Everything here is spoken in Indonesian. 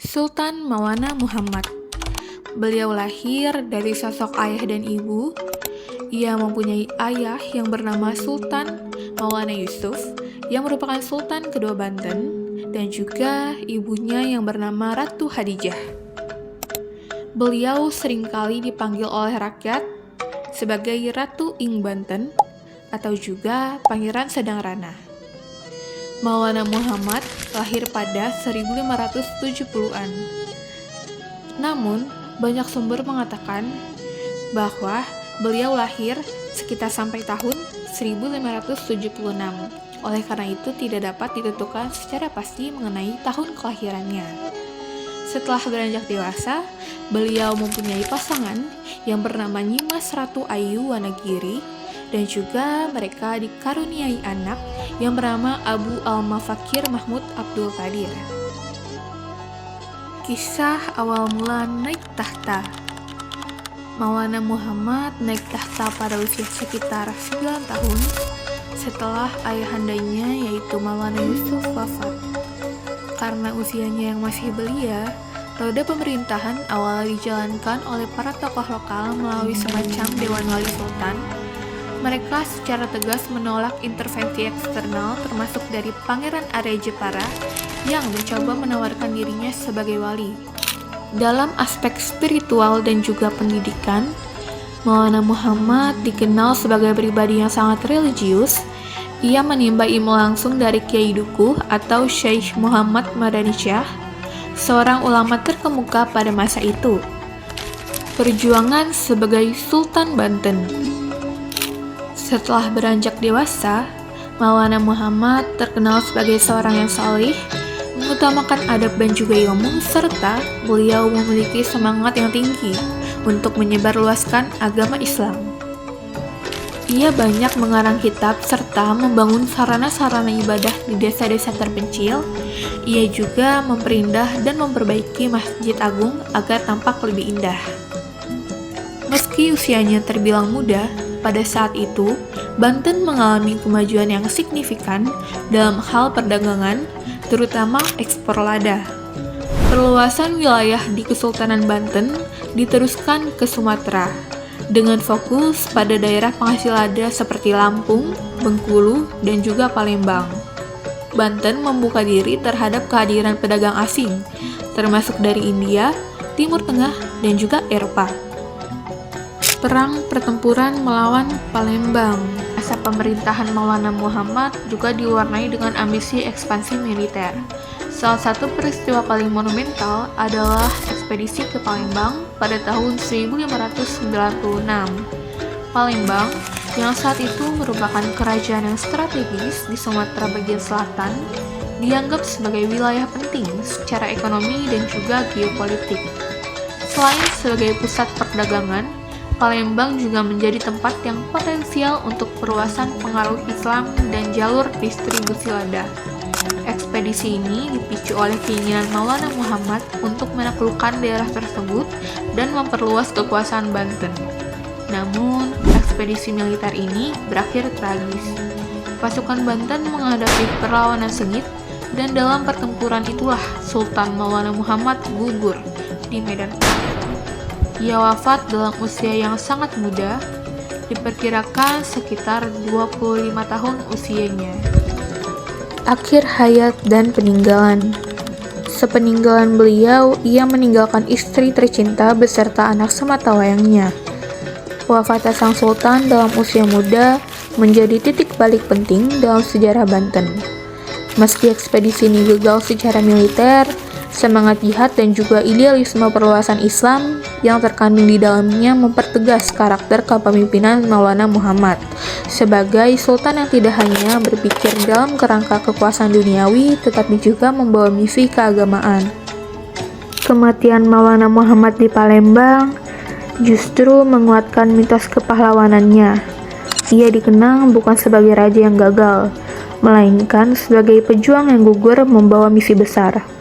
Sultan Maulana Muhammad. Beliau lahir dari sosok ayah dan ibu. Ia mempunyai ayah yang bernama Sultan Maulana Yusuf, yang merupakan Sultan kedua Banten, dan juga ibunya yang bernama Ratu Hadijah. Beliau seringkali dipanggil oleh rakyat sebagai Ratu Ing Banten atau juga Pangeran Sedang Rana. Maulana Muhammad lahir pada 1570-an. Namun, banyak sumber mengatakan bahwa beliau lahir sekitar sampai tahun 1576. Oleh karena itu, tidak dapat ditentukan secara pasti mengenai tahun kelahirannya. Setelah beranjak dewasa, beliau mempunyai pasangan yang bernama Nyimas Ratu Ayu Wanagiri, dan juga mereka dikaruniai anak yang bernama Abu Al-Mafakir Mahmud Abdul Qadir. Kisah awal mula naik tahta. Maulana Muhammad naik tahta pada usia sekitar 9 tahun setelah ayahandanya yaitu Maulana Yusuf wafat. Karena usianya yang masih belia, roda pemerintahan awalnya dijalankan oleh para tokoh lokal melalui semacam Dewan Wali Sultan. Mereka secara tegas menolak intervensi eksternal termasuk dari Pangeran Arya Jepara yang mencoba menawarkan dirinya sebagai wali. Dalam aspek spiritual dan juga pendidikan, Maulana Muhammad dikenal sebagai pribadi yang sangat religius. Ia menimba ilmu langsung dari Kiai Dukuh atau Syekh Muhammad Madani Syah, seorang ulama terkemuka pada masa itu. Perjuangan sebagai Sultan Banten. Setelah beranjak dewasa, Maulana Muhammad terkenal sebagai seorang yang saleh, mengutamakan adab dan juga ilmu, serta beliau memiliki semangat yang tinggi untuk menyebarluaskan agama Islam. Ia banyak mengarang kitab serta membangun sarana-sarana ibadah di desa-desa terpencil. Ia juga memperindah dan memperbaiki Masjid Agung agar tampak lebih indah. Meski usianya terbilang muda, pada saat itu, Banten mengalami kemajuan yang signifikan dalam hal perdagangan, terutama ekspor lada. Perluasan wilayah di Kesultanan Banten diteruskan ke Sumatera, dengan fokus pada daerah penghasil lada seperti Lampung, Bengkulu, dan juga Palembang. Banten membuka diri terhadap kehadiran pedagang asing, termasuk dari India, Timur Tengah, dan juga Eropa. Perang pertempuran melawan Palembang. Masa pemerintahan Maulana Muhammad juga diwarnai dengan ambisi ekspansi militer. Salah satu peristiwa paling monumental adalah ekspedisi ke Palembang pada tahun 1596. Palembang, yang saat itu merupakan kerajaan yang strategis di Sumatera bagian selatan, dianggap sebagai wilayah penting secara ekonomi dan juga geopolitik. Selain sebagai pusat perdagangan, Palembang juga menjadi tempat yang potensial untuk perluasan pengaruh Islam dan jalur distribusi lada. Ekspedisi ini dipicu oleh keinginan Maulana Muhammad untuk menaklukkan daerah tersebut dan memperluas kekuasaan Banten. Namun, ekspedisi militer ini berakhir tragis. Pasukan Banten menghadapi perlawanan sengit, dan dalam pertempuran itulah Sultan Maulana Muhammad gugur di medan perang. Ia wafat dalam usia yang sangat muda, diperkirakan sekitar 25 tahun usianya. Akhir hayat dan peninggalan. Sepeninggalan beliau, ia meninggalkan istri tercinta beserta anak sematawayangnya. Wafatnya sang sultan dalam usia muda menjadi titik balik penting dalam sejarah Banten. Meski ekspedisi ini gagal secara militer, semangat jihad dan juga idealisme perluasan Islam yang terkandung di dalamnya mempertegas karakter kepemimpinan Maulana Muhammad sebagai sultan yang tidak hanya berpikir dalam kerangka kekuasaan duniawi tetapi juga membawa misi keagamaan. Kematian Maulana Muhammad di Palembang justru menguatkan mitos kepahlawanannya. Ia dikenang bukan sebagai raja yang gagal, melainkan sebagai pejuang yang gugur membawa misi besar.